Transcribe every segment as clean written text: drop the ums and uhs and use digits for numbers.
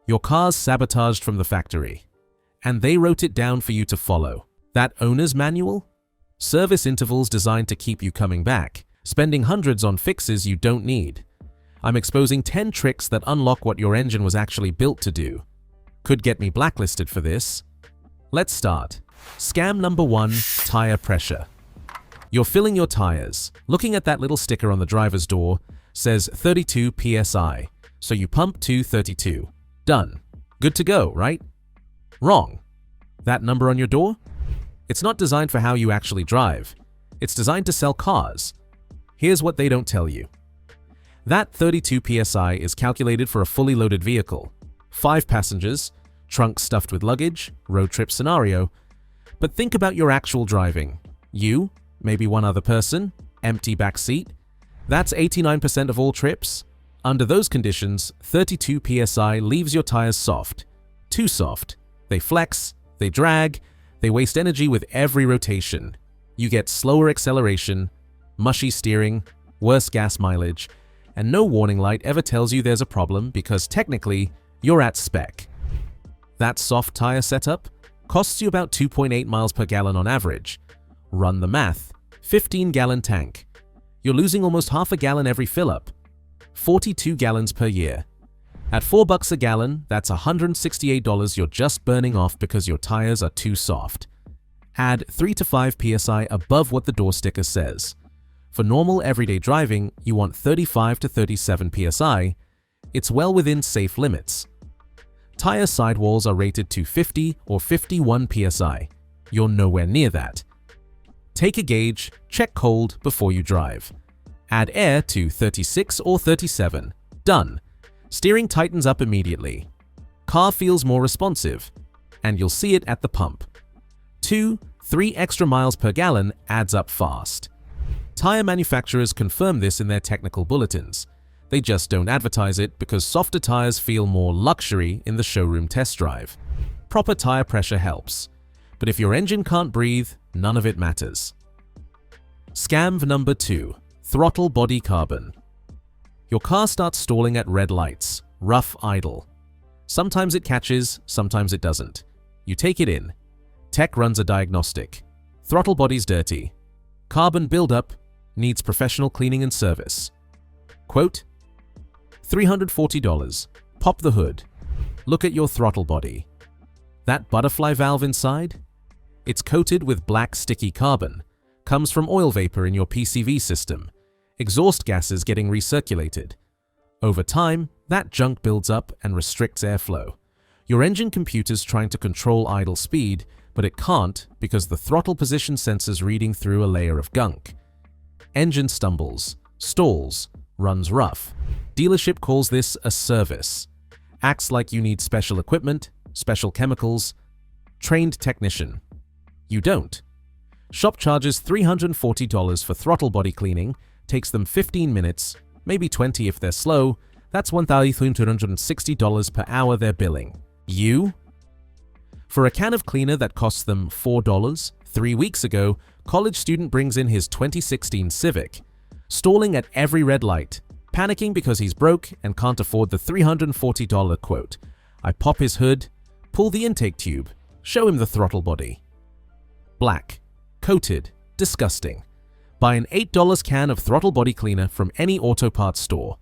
Your car's sabotaged from the factory, and they wrote it down for you to follow. That owner's manual? Service intervals designed to keep you coming back, spending hundreds on fixes you don't need. I'm exposing 10 tricks that unlock what your engine was actually built to do. Could get me blacklisted for this. Let's start. Scam number 1, tire pressure. You're filling your tires. Looking at that little sticker on the driver's door says 32 psi, so you pump to 32. Done. Good to go, right? Wrong. That number on your door? It's not designed for how you actually drive. It's designed to sell cars. Here's what they don't tell you. That 32 psi is calculated for a fully loaded vehicle. 5 passengers, trunk stuffed with luggage, road trip scenario. But think about your actual driving. You, maybe one other person, empty back seat. That's 89% of all trips. Under those conditions, 32 psi leaves your tires soft. Too soft. They flex, they drag, they waste energy with every rotation. You get slower acceleration, mushy steering, worse gas mileage, and no warning light ever tells you there's a problem because technically, you're at spec. That soft tire setup costs you about 2.8 miles per gallon on average. Run the math. 15-gallon tank. You're losing almost half a gallon every fill-up. 42 gallons per year. At $4 a gallon, that's $168 you're just burning off because your tires are too soft. Add 3 to 5 psi above what the door sticker says. For normal everyday driving, you want 35 to 37 psi. It's well within safe limits. Tire sidewalls are rated to 50 or 51 psi. You're nowhere near that. Take a gauge, check cold before you drive. Add air to 36 or 37. Done. Steering tightens up immediately. Car feels more responsive, and you'll see it at the pump. 2-3 extra miles per gallon adds up fast. Tire manufacturers confirm this in their technical bulletins. They just don't advertise it because softer tires feel more luxury in the showroom test drive. Proper tire pressure helps, but if your engine can't breathe, none of it matters. Scam number 2, throttle body carbon. Your car starts stalling at red lights, rough idle. Sometimes it catches, sometimes it doesn't. You take it in. Tech runs a diagnostic. Throttle body's dirty. Carbon buildup needs professional cleaning and service. Quote, $340. Pop the hood. Look at your throttle body. That butterfly valve inside? It's coated with black sticky carbon. Comes from oil vapor in your PCV system. Exhaust gases getting recirculated. Over time, that junk builds up and restricts airflow. Your engine computer's trying to control idle speed, but it can't because the throttle position sensor's reading through a layer of gunk. Engine stumbles, stalls, runs rough. Dealership calls this a service. Acts like you need special equipment, special chemicals, trained technician. You don't. Shop charges $340 for throttle body cleaning, takes them 15 minutes, maybe 20 if they're slow. That's $1,360 per hour they're billing. You? For a can of cleaner that costs them $4, 3 weeks ago, college student brings in his 2016 Civic, stalling at every red light, panicking because he's broke and can't afford the $340 quote. I pop his hood, pull the intake tube, show him the throttle body. Black, coated, disgusting. Buy an $8 can of throttle body cleaner from any auto parts store.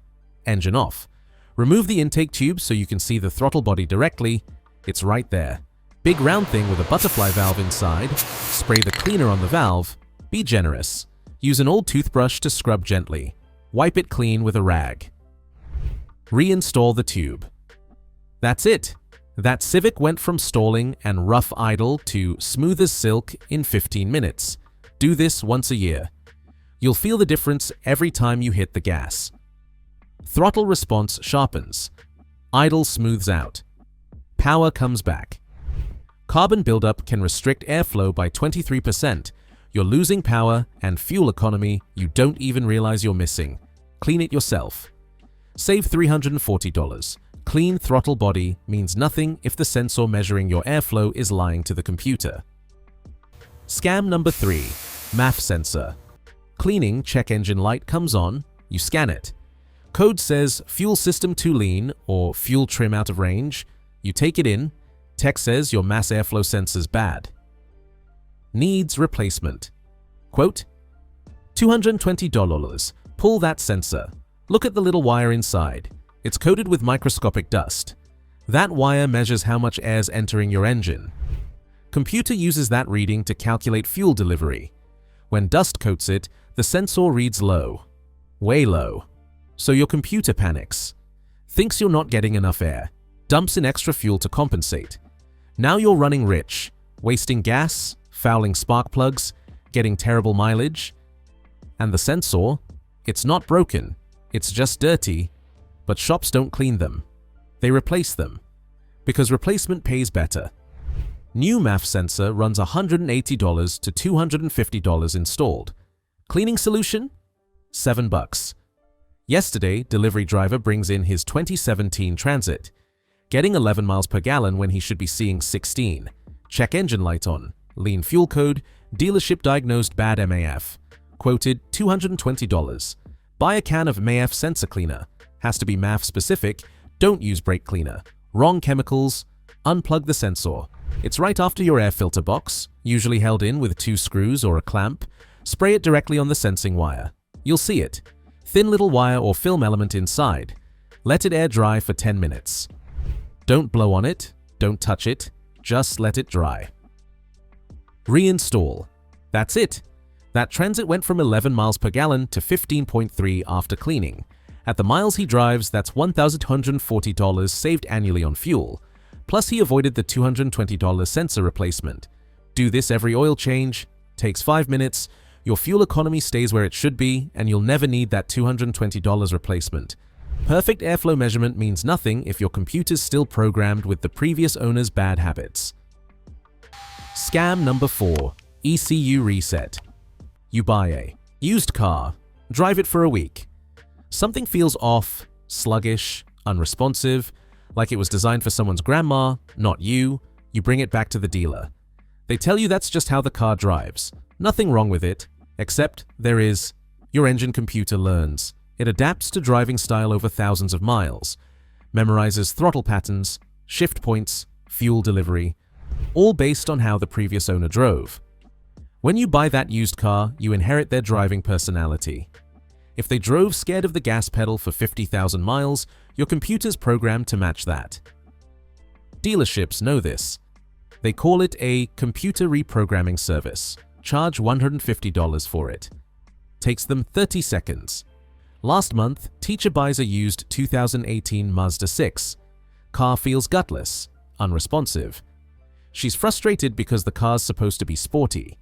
Engine off. Remove the intake tube so you can see the throttle body directly. It's right there. Big round thing with a butterfly valve inside. Spray the cleaner on the valve. Be generous. Use an old toothbrush to scrub gently. Wipe it clean with a rag. Reinstall the tube. That's it. That Civic went from stalling and rough idle to smooth as silk in 15 minutes. Do this once a year. You'll feel the difference every time you hit the gas. Throttle response sharpens. Idle smooths out. Power comes back. Carbon buildup can restrict airflow by 23%. You're losing power and fuel economy you don't even realize you're missing. Clean it yourself. Save $340. Clean throttle body means nothing if the sensor measuring your airflow is lying to the computer. Scam number 3. MAF sensor. Cleaning check engine light comes on, you scan it. Code says fuel system too lean or fuel trim out of range. You take it in. Tech says your mass airflow sensor's bad. Needs replacement. Quote, $220. Pull that sensor. Look at the little wire inside. It's coated with microscopic dust. That wire measures how much air's entering your engine. Computer uses that reading to calculate fuel delivery. When dust coats it, the sensor reads low. Way low. So your computer panics. Thinks you're not getting enough air. Dumps in extra fuel to compensate. Now you're running rich, wasting gas, fouling spark plugs, getting terrible mileage. And the sensor? It's not broken. It's just dirty. But shops don't clean them. They replace them. Because replacement pays better. New MAF sensor runs $180 to $250 installed. Cleaning solution? $7. Yesterday, delivery driver brings in his 2017 Transit, getting 11 miles per gallon when he should be seeing 16. Check engine light on. Lean fuel code. Dealership diagnosed bad MAF. Quoted $220. Buy a can of MAF sensor cleaner. Has to be MAF specific. Don't use brake cleaner. Wrong chemicals. Unplug the sensor. It's right after your air filter box, usually held in with 2 screws or a clamp. Spray it directly on the sensing wire. You'll see it. Thin little wire or film element inside. Let it air dry for 10 minutes. Don't blow on it. Don't touch it. Just let it dry. Reinstall. That's it. That Transit went from 11 miles per gallon to 15.3 after cleaning. At the miles he drives, that's $1,240 saved annually on fuel. Plus he avoided the $220 sensor replacement. Do this every oil change. Takes 5 minutes. Your fuel economy stays where it should be, and you'll never need that $220 replacement. Perfect airflow measurement means nothing if your computer's still programmed with the previous owner's bad habits. Scam number 4. ECU reset. You buy a used car. Drive it for a week. Something feels off, sluggish, unresponsive, like it was designed for someone's grandma, not you. You bring it back to the dealer. They tell you that's just how the car drives. Nothing wrong with it, except there is. Your engine computer learns. It adapts to driving style over thousands of miles, memorizes throttle patterns, shift points, fuel delivery, all based on how the previous owner drove. When you buy that used car, you inherit their driving personality. If they drove scared of the gas pedal for 50,000 miles, your computer's programmed to match that. Dealerships know this. They call it a computer reprogramming service. Charge $150 for it. Takes them 30 seconds. Last month, teacher buys a used 2018 Mazda 6. Car feels gutless, unresponsive. She's frustrated because the car's supposed to be sporty.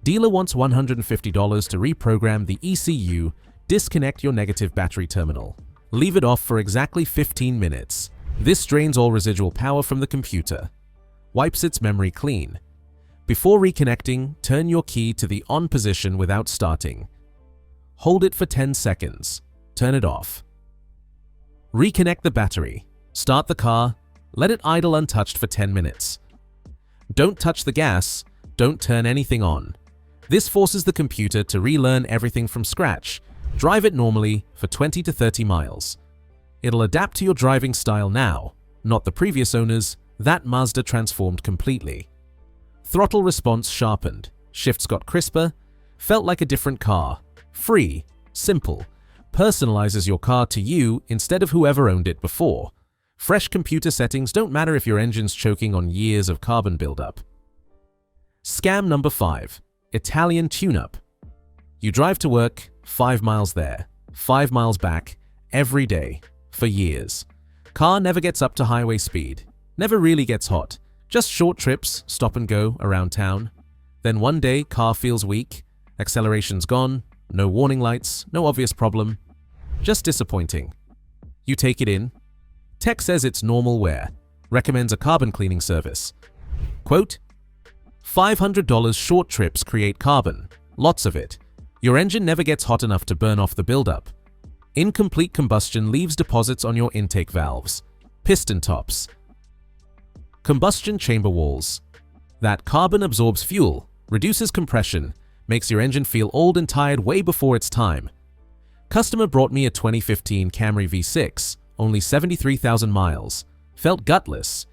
Dealer wants $150 to reprogram the ECU. Disconnect your negative battery terminal. Leave it off for exactly 15 minutes. This drains all residual power from the computer. Wipes its memory clean. Before reconnecting, turn your key to the on position without starting. Hold it for 10 seconds. Turn it off. Reconnect the battery. Start the car. Let it idle untouched for 10 minutes. Don't touch the gas. Don't turn anything on. This forces the computer to relearn everything from scratch. Drive it normally for 20 to 30 miles. It'll adapt to your driving style now, not the previous owner's. That Mazda transformed completely. Throttle response sharpened. Shifts got crisper. Felt like a different car. Free. Simple. Personalizes your car to you instead of whoever owned it before. Fresh computer settings don't matter if your engine's choking on years of carbon buildup. Scam number 5. Italian tuneup. You drive to work, 5 miles there, 5 miles back, every day, for years. Car never gets up to highway speed. Never really gets hot. Just short trips, stop and go, around town. Then one day, car feels weak. Acceleration's gone. No warning lights. No obvious problem. Just disappointing. You take it in. Tech says it's normal wear. Recommends a carbon cleaning service. Quote, $500 short trips create carbon. Lots of it. Your engine never gets hot enough to burn off the buildup. Incomplete combustion leaves deposits on your intake valves. Piston tops. Combustion chamber walls. That carbon absorbs fuel, reduces compression, makes your engine feel old and tired way before its time. Customer brought me a 2015 Camry V6, only 73,000 miles. Felt gutless.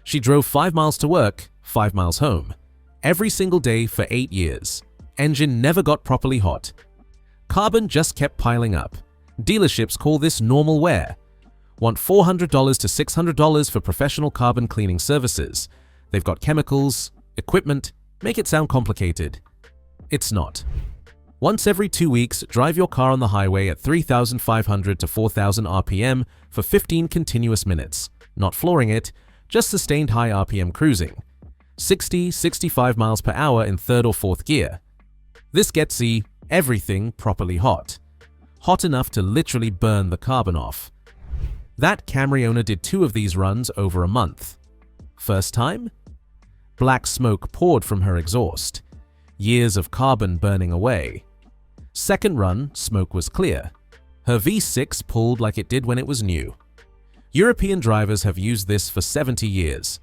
She drove 5 miles to work, 5 miles home. Every single day for 8 years. Engine never got properly hot. Carbon just kept piling up. Dealerships call this normal wear. Want $400 to $600 for professional carbon cleaning services. They've got chemicals, equipment, make it sound complicated. It's not. Once every 2 weeks, drive your car on the highway at 3,500 to 4,000 RPM for 15 continuous minutes. Not flooring it, just sustained high RPM cruising. 60-65 miles per hour in 3rd or 4th gear. This gets everything properly hot. Hot enough to literally burn the carbon off. That Camry owner did 2 of these runs over a month. First time? Black smoke poured from her exhaust. Years of carbon burning away. Second run, smoke was clear. Her V6 pulled like it did when it was new. European drivers have used this for 70 years.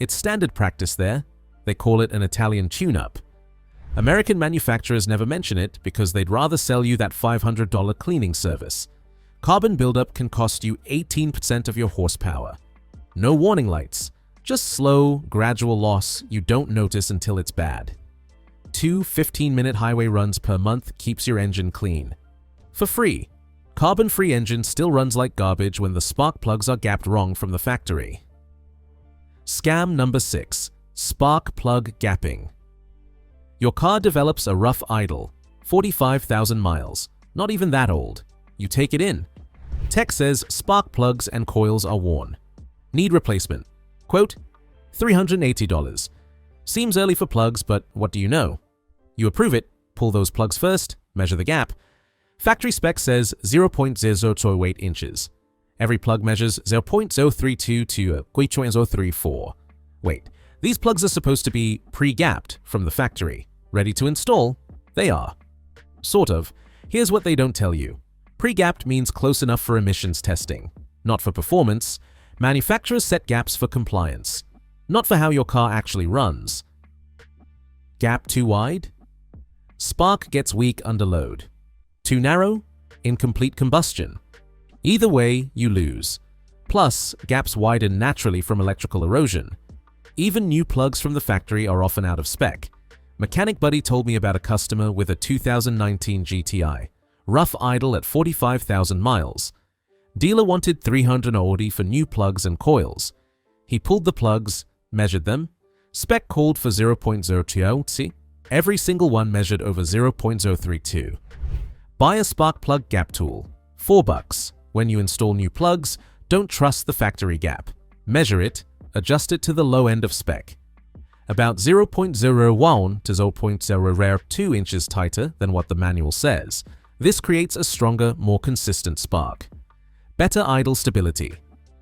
It's standard practice there. They call it an Italian tuneup. American manufacturers never mention it because they'd rather sell you that $500 cleaning service. Carbon buildup can cost you 18% of your horsepower. No warning lights, just slow, gradual loss you don't notice until it's bad. 2 15-minute highway runs per month keeps your engine clean. For free. Carbon-free engine still runs like garbage when the spark plugs are gapped wrong from the factory. Scam number 6. Spark plug gapping. Your car develops a rough idle, 45,000 miles, not even that old. You take it in. Tech says spark plugs and coils are worn. Need replacement. Quote, $380. Seems early for plugs, but what do you know? You approve it, pull those plugs first, measure the gap. Factory spec says 0.028 inches. Every plug measures 0.032 to 0.034. Wait, these plugs are supposed to be pre-gapped from the factory. Ready to install? They are. Sort of. Here's what they don't tell you. Pre-gapped means close enough for emissions testing. Not for performance. Manufacturers set gaps for compliance. Not for how your car actually runs. Gap too wide? Spark gets weak under load. Too narrow? Incomplete combustion. Either way, you lose. Plus, gaps widen naturally from electrical erosion. Even new plugs from the factory are often out of spec. Mechanic Buddy told me about a customer with a 2019 GTI. Rough idle at 45,000 miles. Dealer wanted $300 for new plugs and coils. He pulled the plugs, measured them. Spec called for 0.020. Every single one measured over 0.032. Buy a spark plug gap tool. $4. When you install new plugs, don't trust the factory gap. Measure it, adjust it to the low end of spec. About 0.01 to 0.002 inches tighter than what the manual says. This creates a stronger, more consistent spark. Better idle stability.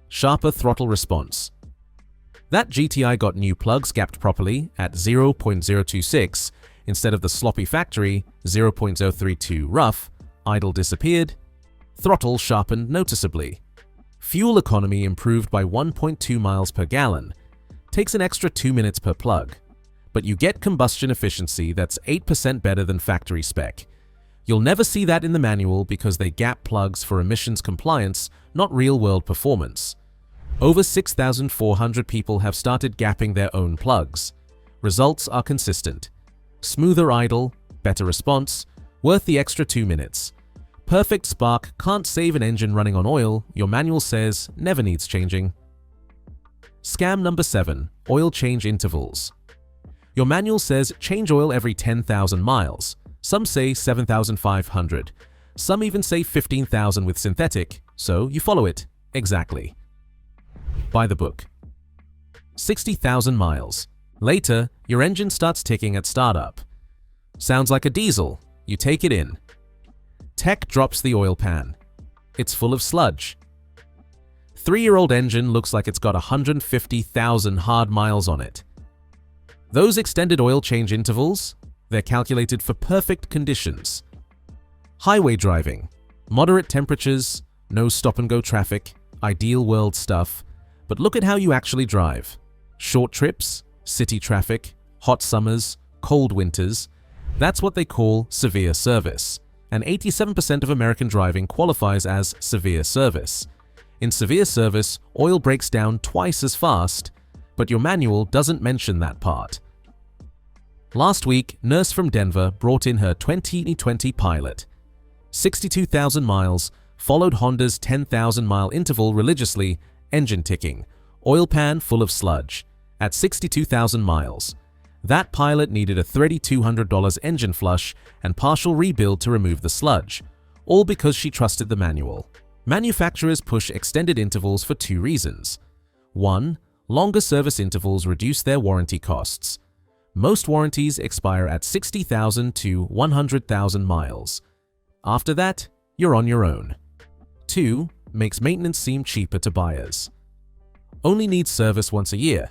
Sharper throttle response. That GTI got new plugs gapped properly at 0.026 instead of the sloppy factory 0.032 rough. Idle disappeared. Throttle sharpened noticeably. Fuel economy improved by 1.2 miles per gallon. Takes an extra 2 minutes per plug. But you get combustion efficiency that's 8% better than factory spec. You'll never see that in the manual because they gap plugs for emissions compliance, not real-world performance. Over 6,400 people have started gapping their own plugs. Results are consistent. Smoother idle, better response, worth the extra 2 minutes. Perfect spark can't save an engine running on oil, your manual says never needs changing. Scam number 7. Oil change intervals. Your manual says change oil every 10,000 miles. Some say 7,500. Some even say 15,000 with synthetic, so you follow it. Exactly. Buy the book. 60,000 miles. Later, your engine starts ticking at startup. Sounds like a diesel. You take it in. Tech drops the oil pan. It's full of sludge. 3-year-old engine looks like it's got 150,000 hard miles on it. Those extended oil change intervals, they're calculated for perfect conditions. Highway driving, moderate temperatures, no stop-and-go traffic, ideal world stuff. But look at how you actually drive. Short trips, city traffic, hot summers, cold winters. That's what they call severe service. and 87% of American driving qualifies as severe service. In severe service, oil breaks down twice as fast, but your manual doesn't mention that part. Last week, Nurse from Denver brought in her 2020 Pilot. 62,000 miles, followed Honda's 10,000-mile interval religiously, engine ticking, oil pan full of sludge. At 62,000 miles, that Pilot needed a $3,200 engine flush and partial rebuild to remove the sludge, all because she trusted the manual. Manufacturers push extended intervals for two reasons. 1. Longer service intervals reduce their warranty costs. Most warranties expire at 60,000 to 100,000 miles. After that, you're on your own. 2. Makes maintenance seem cheaper to buyers. Only needs service once a year.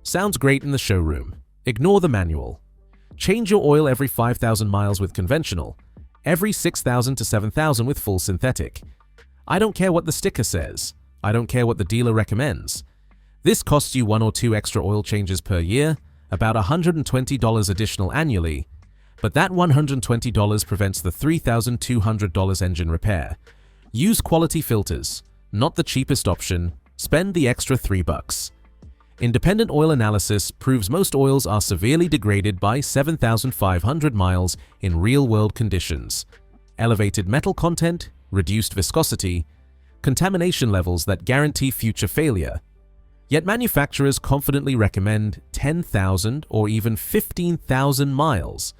Sounds great in the showroom. Ignore the manual. Change your oil every 5,000 miles with conventional, every 6,000 to 7,000 with full synthetic. I don't care what the sticker says. I don't care what the dealer recommends. This costs you 1 or 2 extra oil changes per year, about $120 additional annually, but that $120 prevents the $3,200 engine repair. Use quality filters, not the cheapest option. Spend the extra $3. Independent oil analysis proves most oils are severely degraded by 7,500 miles in real-world conditions. Elevated metal content, reduced viscosity, contamination levels that guarantee future failure. Yet manufacturers confidently recommend 10,000 or even 15,000 miles.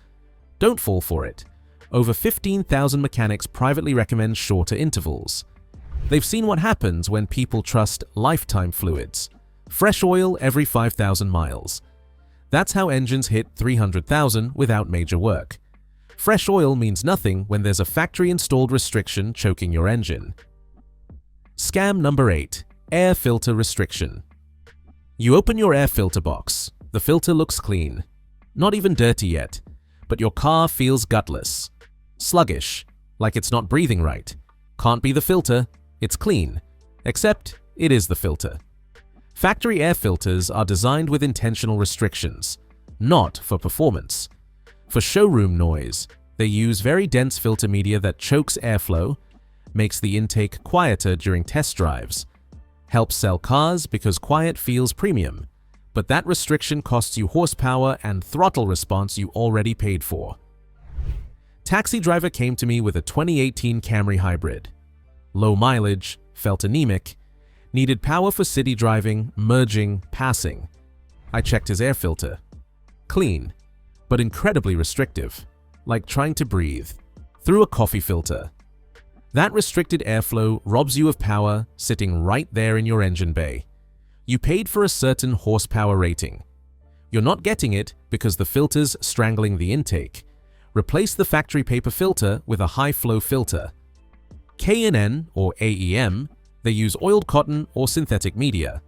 Don't fall for it. Over 15,000 mechanics privately recommend shorter intervals. They've seen what happens when people trust lifetime fluids. Fresh oil every 5,000 miles. That's how engines hit 300,000 without major work. Fresh oil means nothing when there's a factory-installed restriction choking your engine. Scam number 8. Air filter restriction. You open your air filter box. The filter looks clean. Not even dirty yet, but your car feels gutless. Sluggish, like it's not breathing right. Can't be the filter, it's clean. Except it is the filter. Factory air filters are designed with intentional restrictions, not for performance. For showroom noise, they use very dense filter media that chokes airflow, makes the intake quieter during test drives, helps sell cars because quiet feels premium, but that restriction costs you horsepower and throttle response you already paid for. Taxi driver came to me with a 2018 Camry hybrid. Low mileage, felt anemic, needed power for city driving, merging, passing. I checked his air filter. Clean, but incredibly restrictive, like trying to breathe through a coffee filter. That restricted airflow robs you of power sitting right there in your engine bay. You paid for a certain horsepower rating. You're not getting it because the filter's strangling the intake. Replace the factory paper filter with a high-flow filter. K&N or AEM, they use oiled cotton or synthetic media.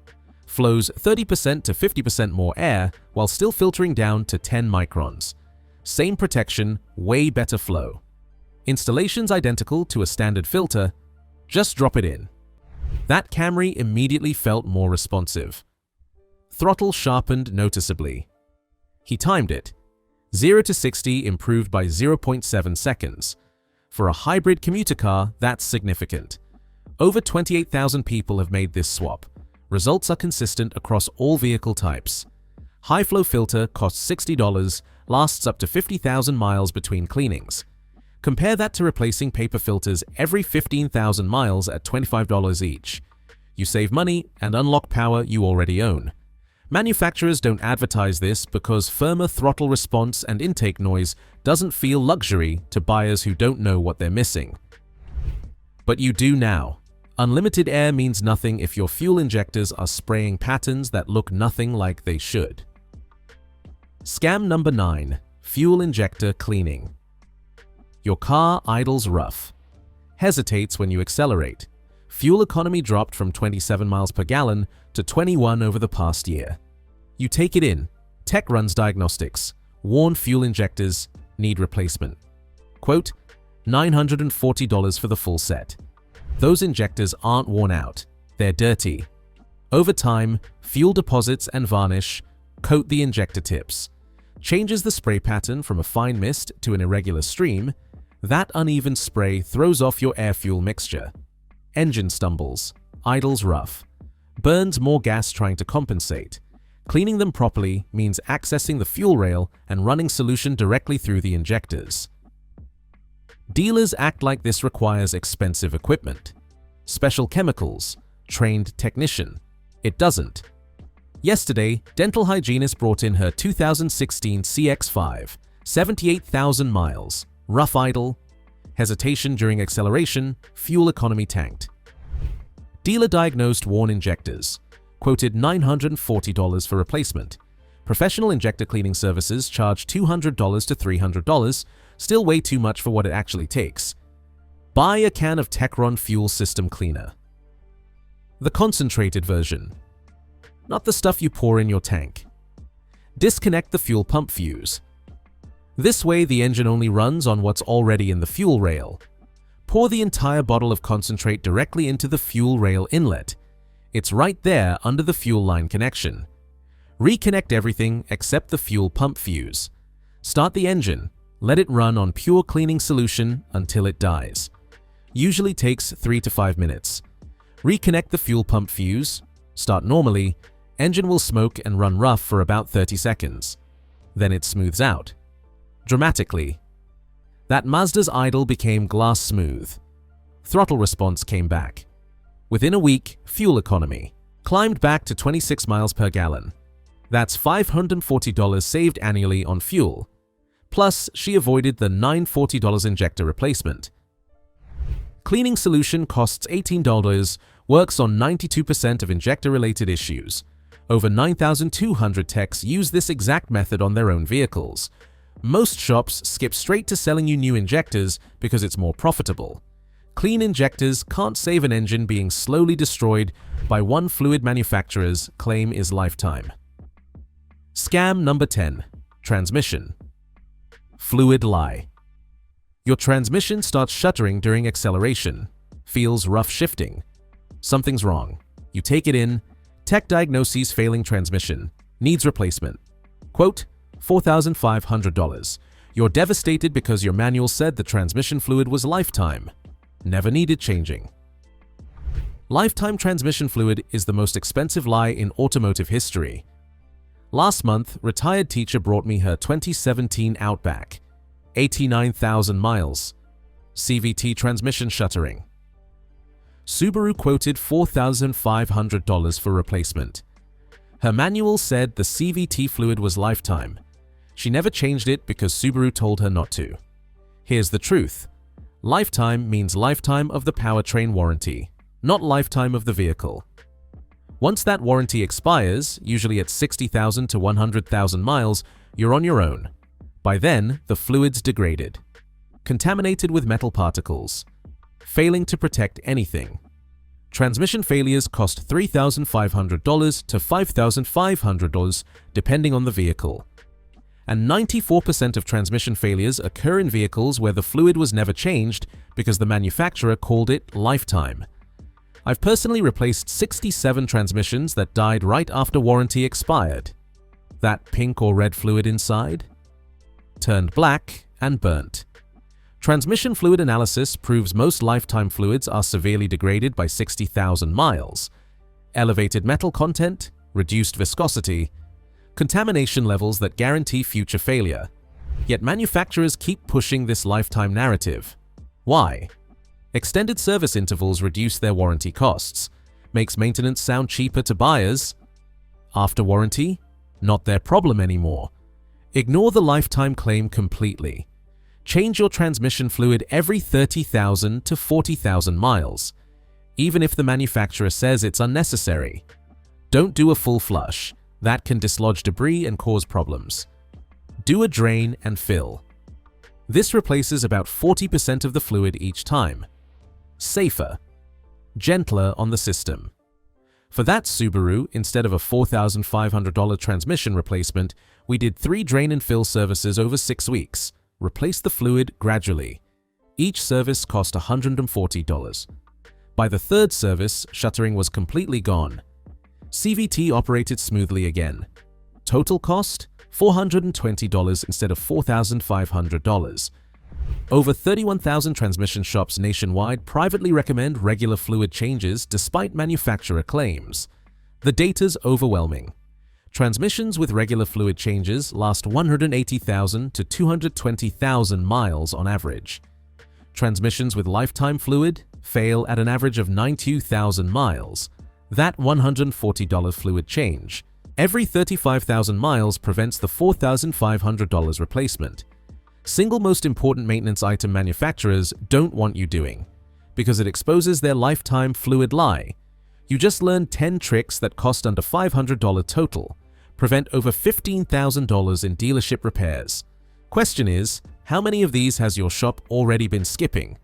Flows 30% to 50% more air while still filtering down to 10 microns. Same protection, way better flow. Installation's identical to a standard filter, just drop it in. That Camry immediately felt more responsive. Throttle sharpened noticeably. He timed it. 0 to 60 improved by 0.7 seconds. For a hybrid commuter car, that's significant. Over 28,000 people have made this swap. Results are consistent across all vehicle types. High-flow filter costs $60, lasts up to 50,000 miles between cleanings. Compare that to replacing paper filters every 15,000 miles at $25 each. You save money and unlock power you already own. Manufacturers don't advertise this because firmer throttle response and intake noise doesn't feel luxury to buyers who don't know what they're missing. But you do now. Unlimited air means nothing if your fuel injectors are spraying patterns that look nothing like they should. Scam number 9. Fuel injector cleaning. Your car idles rough. Hesitates when you accelerate. Fuel economy dropped from 27 miles per gallon to 21 over the past year. You take it in. Tech runs diagnostics. Worn fuel injectors need replacement. Quote, $940 for the full set. Those injectors aren't worn out. They're dirty. Over time, fuel deposits and varnish coat the injector tips. Changes the spray pattern from a fine mist to an irregular stream. That uneven spray throws off your air-fuel mixture. Engine stumbles, idles rough, burns more gas trying to compensate. Cleaning them properly means accessing the fuel rail and running solution directly through the injectors. Dealers act like this requires expensive equipment, special chemicals, trained technician. It doesn't. Yesterday, dental hygienist brought in her 2016 CX-5, 78,000 miles, rough idle, hesitation during acceleration, fuel economy tanked. Dealer diagnosed worn injectors, quoted $940 for replacement. Professional injector cleaning services charge $200 to $300, still way too much for what it actually takes. Buy a can of Techron fuel system cleaner. The concentrated version, not the stuff you pour in your tank. Disconnect the fuel pump fuse. This way the engine only runs on what's already in the fuel rail. Pour the entire bottle of concentrate directly into the fuel rail inlet. It's right there under the fuel line connection. Reconnect everything except the fuel pump fuse. Start the engine, let it run on pure cleaning solution until it dies. Usually takes 3 to 5 minutes. Reconnect the fuel pump fuse, start normally, engine will smoke and run rough for about 30 seconds. Then it smooths out. Dramatically. That Mazda's idle became glass smooth. Throttle response came back. Within a week, fuel economy climbed back to 26 miles per gallon. That's $540 saved annually on fuel. Plus, she avoided the $940 injector replacement. Cleaning solution costs $18, works on 92% of injector-related issues. Over 9,200 techs use this exact method on their own vehicles. Most shops skip straight to selling you new injectors because it's more profitable. Clean injectors can't save an engine being slowly destroyed by one fluid manufacturer's claim is lifetime. Scam number 10. Transmission. Fluid lie. Your transmission starts shuddering during acceleration, feels rough shifting. Something's wrong. You take it in, tech diagnoses failing transmission, needs replacement. Quote, $4,500. You're devastated because your manual said the transmission fluid was lifetime. Never needed changing. Lifetime transmission fluid is the most expensive lie in automotive history. Last month, retired teacher brought me her 2017 Outback, 89,000 miles, CVT transmission shuttering. Subaru quoted $4,500 for replacement. Her manual said the CVT fluid was lifetime. She never changed it because Subaru told her not to. Here's the truth. Lifetime means lifetime of the powertrain warranty, not lifetime of the vehicle. Once that warranty expires, usually at 60,000 to 100,000 miles, you're on your own. By then, the fluid's degraded, contaminated with metal particles, failing to protect anything. Transmission failures cost $3,500 to $5,500 depending on the vehicle. And 94% of transmission failures occur in vehicles where the fluid was never changed because the manufacturer called it lifetime. I've personally replaced 67 transmissions that died right after warranty expired. That pink or red fluid inside turned black and burnt. Transmission fluid analysis proves most lifetime fluids are severely degraded by 60,000 miles. Elevated metal content, reduced viscosity, contamination levels that guarantee future failure. Yet manufacturers keep pushing this lifetime narrative. Why? Extended service intervals reduce their warranty costs, makes maintenance sound cheaper to buyers. After warranty? Not their problem anymore. Ignore the lifetime claim completely. Change your transmission fluid every 30,000 to 40,000 miles, even if the manufacturer says it's unnecessary. Don't do a full flush. That can dislodge debris and cause problems. Do a drain and fill. This replaces about 40% of the fluid each time. Safer. Gentler on the system. For that Subaru, instead of a $4,500 transmission replacement, we did 3 drain and fill services over 6 weeks. Replace the fluid gradually. Each service cost $140. By the 3rd service, shuttering was completely gone. CVT operated smoothly again. Total cost? $420 instead of $4,500. Over 31,000 transmission shops nationwide privately recommend regular fluid changes despite manufacturer claims. The data's overwhelming. Transmissions with regular fluid changes last 180,000 to 220,000 miles on average. Transmissions with lifetime fluid fail at an average of 92,000 miles. That $140 fluid change every 35,000 miles prevents the $4,500 replacement. Single most important maintenance item manufacturers don't want you doing, because it exposes their lifetime fluid lie. You just learned 10 tricks that cost under $500 total, prevent over $15,000 in dealership repairs. Question is, how many of these has your shop already been skipping?